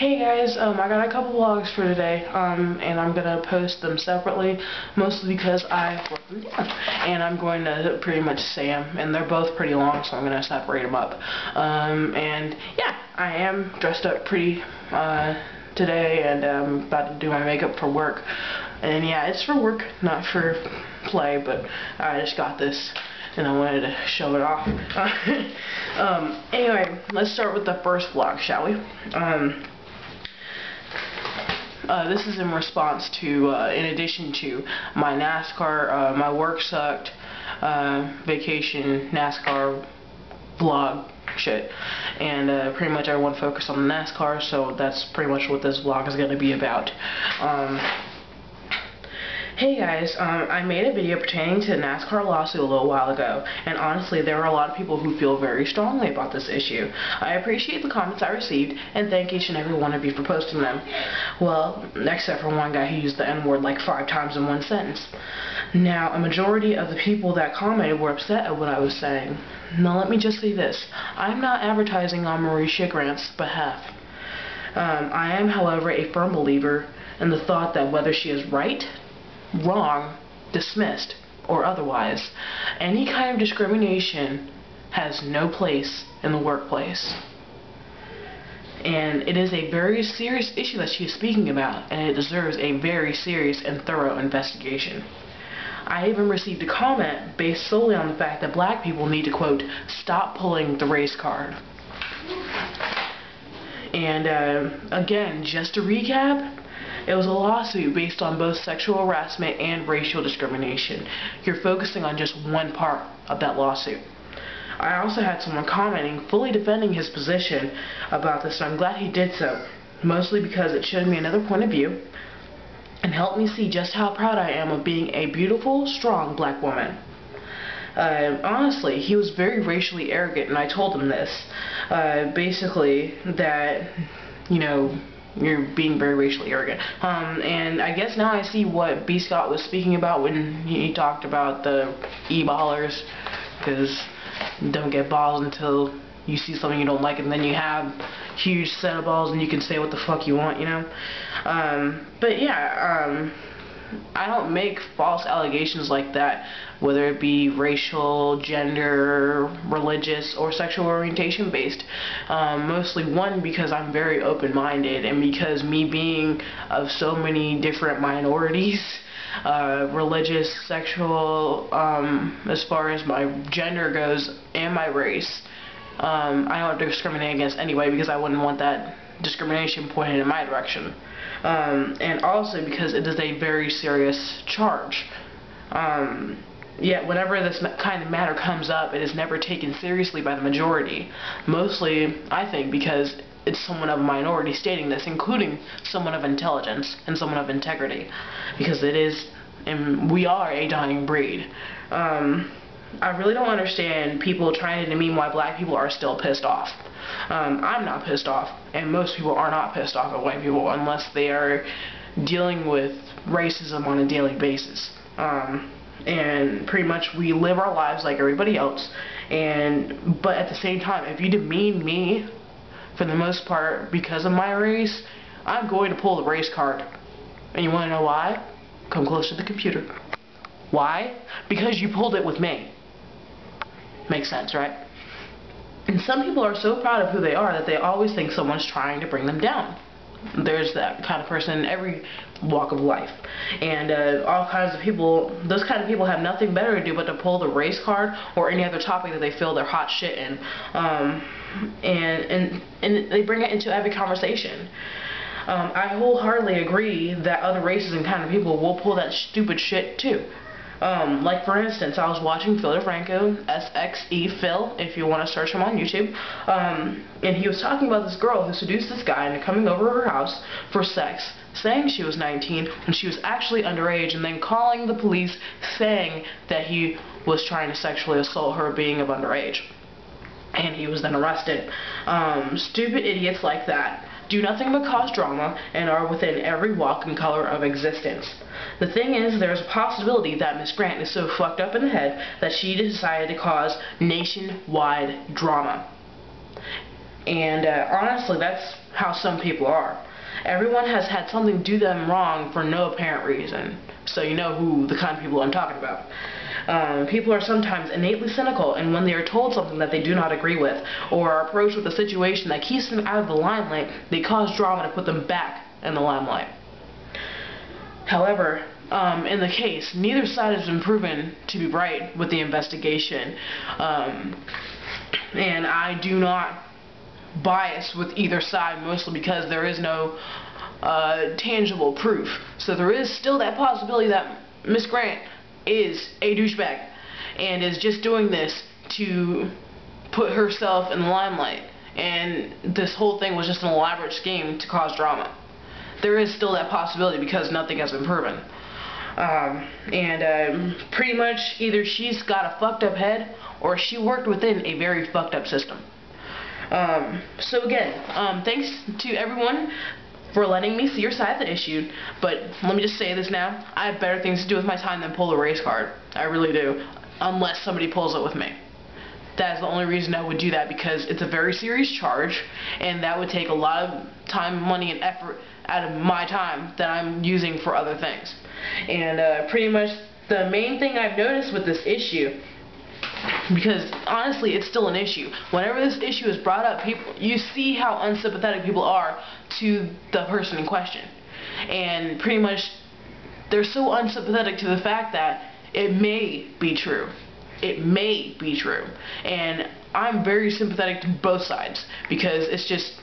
Hey guys, I got a couple vlogs for today, and I'm gonna post them separately, mostly because I wrote them down, and I'm going to pretty much say them, and they're both pretty long, so I'm gonna separate them up. And yeah, I am dressed up pretty today, and I'm about to do my makeup for work, and yeah, it's for work, not for play, but I just got this and I wanted to show it off. Anyway, let's start with the first vlog, shall we? This is in response to, in addition to my NASCAR, my work sucked, vacation, NASCAR vlog shit, and pretty much everyone focused on the NASCAR, so that's pretty much what this vlog is going to be about. Hey guys, I made a video pertaining to the NASCAR lawsuit a little while ago, and honestly there are a lot of people who feel very strongly about this issue. I appreciate the comments I received, and thank each and every one of you for posting them. Well, except for one guy who used the N-word like 5 times in one sentence. Now, a majority of the people that commented were upset at what I was saying. Now let me just say this, I'm not advertising on Marie Chagrin's behalf. I am, however, a firm believer in the thought that whether she is right, wrong, dismissed, or otherwise, any kind of discrimination has no place in the workplace. And it is a very serious issue that she is speaking about, and it deserves a very serious and thorough investigation. I even received a comment based solely on the fact that black people need to, quote, stop pulling the race card. And again, just to recap, it was a lawsuit based on both sexual harassment and racial discrimination. You're focusing on just one part of that lawsuit. I also had someone commenting, fully defending his position about this, and I'm glad he did so, mostly because it showed me another point of view and helped me see just how proud I am of being a beautiful, strong black woman. Honestly, he was very racially arrogant, and I told him this. Basically, that, you know, you're being very racially arrogant. And I guess now I see what B. Scott was speaking about when he talked about the e-ballers, because you don't get balls until you see something you don't like, and then you have huge set of balls and you can say what the fuck you want, you know? But yeah, I don't make false allegations like that, whether it be racial, gender, religious, or sexual orientation based. Mostly, one, because I'm very open-minded, and because me being of so many different minorities, religious, sexual, as far as my gender goes, and my race, I don't discriminate against anybody because I wouldn't want that discrimination pointed in my direction. And also because it is a very serious charge. Yet whenever this kind of matter comes up, it is never taken seriously by the majority. Mostly, I think, because it's someone of a minority stating this, including someone of intelligence and someone of integrity. Because it is, and we are a dying breed. I really don't understand people trying to demean why black people are still pissed off. I'm not pissed off, and most people are not pissed off at white people unless they are dealing with racism on a daily basis. And pretty much we live our lives like everybody else, but at the same time, if you demean me, for the most part, because of my race, I'm going to pull the race card. And you want to know why? Come close to the computer. Why? Because you pulled it with me. Makes sense, right? And some people are so proud of who they are that they always think someone's trying to bring them down. There's that kind of person in every walk of life. And all kinds of people, those kind of people have nothing better to do but to pull the race card or any other topic that they feel they're hot shit in. And they bring it into every conversation. I wholeheartedly agree that other races and kind of people will pull that stupid shit too. Like for instance, I was watching Phil DeFranco, SXE Phil, if you want to search him on YouTube, and he was talking about this girl who seduced this guy into coming over to her house for sex, saying she was 19 when she was actually underage, and then calling the police saying that he was trying to sexually assault her being of underage. And he was then arrested. Stupid idiots like that do nothing but cause drama and are within every walk and color of existence. The thing is, there's a possibility that Miss Grant is so fucked up in the head that she decided to cause nationwide drama. And honestly, that's how some people are. Everyone has had something do them wrong for no apparent reason. So you know who the kind of people I'm talking about. People are sometimes innately cynical, and when they are told something that they do not agree with, or are approached with a situation that keeps them out of the limelight, they cause drama to put them back in the limelight. However, in the case, neither side has been proven to be right with the investigation, and I do not bias with either side, mostly because there is no tangible proof. So there is still that possibility that Miss Grant is a douchebag and is just doing this to put herself in the limelight, and this whole thing was just an elaborate scheme to cause drama. There is still that possibility because nothing has been proven. Pretty much either she's got a fucked up head or she worked within a very fucked up system. So again, thanks to everyone for letting me see your side of the issue, but let me just say this now, I have better things to do with my time than pull the race card. I really do, unless somebody pulls it with me. That is the only reason I would do that, because it's a very serious charge, and that would take a lot of time, money, and effort out of my time that I'm using for other things. And pretty much the main thing I've noticed with this issue, because honestly it's still an issue, whenever this issue is brought up, you see how unsympathetic people are to the person in question, and pretty much they're so unsympathetic to the fact that it may be true. It may be true, and I'm very sympathetic to both sides, because it's just,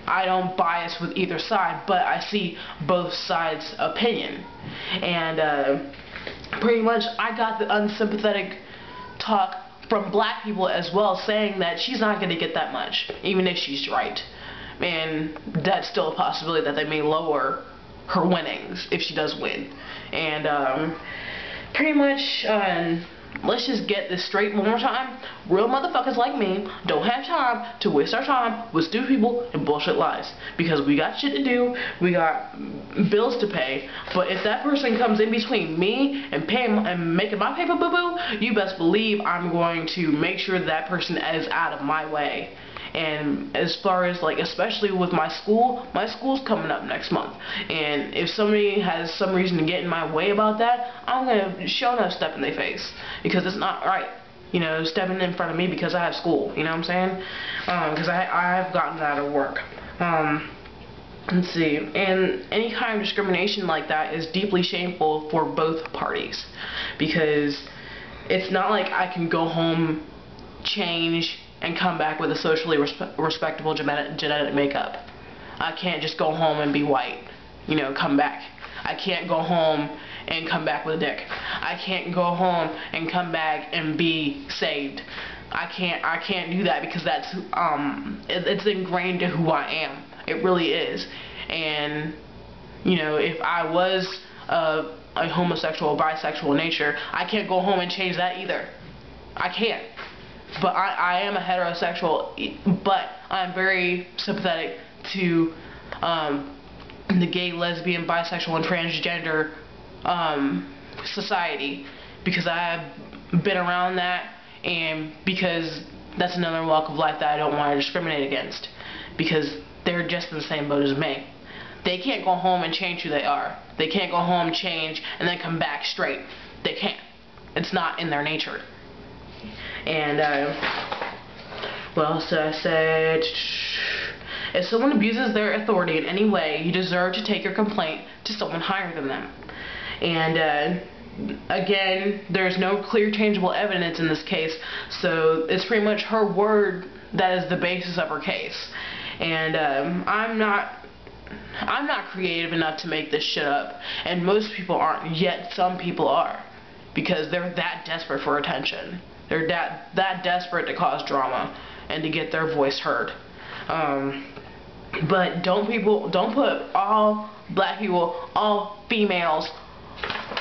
I don't bias with either side, but I see both sides' opinion. And pretty much I got the unsympathetic talk from black people as well, saying that she's not going to get that much, even if she's right. And that's still a possibility that they may lower her winnings if she does win. And pretty much, let's just get this straight one more time. Real motherfuckers like me don't have time to waste our time with stupid people and bullshit lies, because we got shit to do, we got bills to pay. But if that person comes in between me and making my paper boo-boo, you best believe I'm going to make sure that person is out of my way. And as far as, like, especially with my school's coming up next month, and if somebody has some reason to get in my way about that, I'm gonna show enough step in their face, because it's not right, you know, stepping in front of me because I have school, you know what I'm saying? Because I've gotten that at work. Let's see, and any kind of discrimination like that is deeply shameful for both parties, because it's not like I can go home, change, and come back with a socially respectable genetic makeup. I can't just go home and be white, you know, come back. I can't go home and come back with a dick. I can't go home and come back and be saved. I can't do that, because that's it's ingrained to who I am. It really is. And you know, if I was a homosexual or bisexual in nature, I can't go home and change that either. I can't. But I am a heterosexual, but I'm very sympathetic to the gay, lesbian, bisexual, and transgender society, because I have been around that, and because that's another walk of life that I don't want to discriminate against, because they're just in the same boat as me. They can't go home and change who they are. They can't go home, change, and then come back straight. They can't. It's not in their nature. And what else did I say? If someone abuses their authority in any way, you deserve to take your complaint to someone higher than them. And again, there's no clear, tangible evidence in this case, so it's pretty much her word that is the basis of her case. And I'm not creative enough to make this shit up, and most people aren't, yet some people are, because they're that desperate for attention. They're that desperate to cause drama and to get their voice heard. But don't put all black people, all females,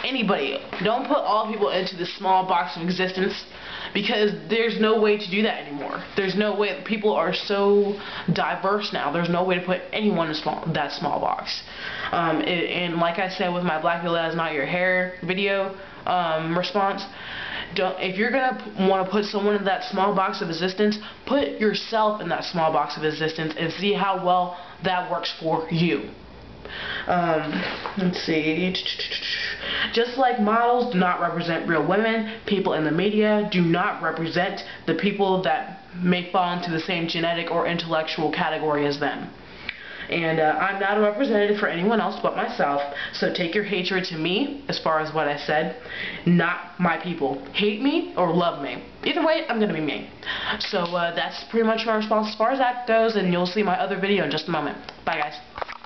anybody, don't put all people into this small box of existence, because there's no way to do that anymore. There's no way. People are so diverse now. There's no way to put anyone in that small box. And like I said with my Black People That Is Not Your Hair video response, if you're gonna want to put someone in that small box of existence, put yourself in that small box of existence and see how well that works for you. Let's see. Just like models do not represent real women, people in the media do not represent the people that may fall into the same genetic or intellectual category as them. And I'm not a representative for anyone else but myself, so take your hatred to me, as far as what I said, not my people. Hate me or love me. Either way, I'm going to be me. So that's pretty much my response as far as that goes, and you'll see my other video in just a moment. Bye, guys.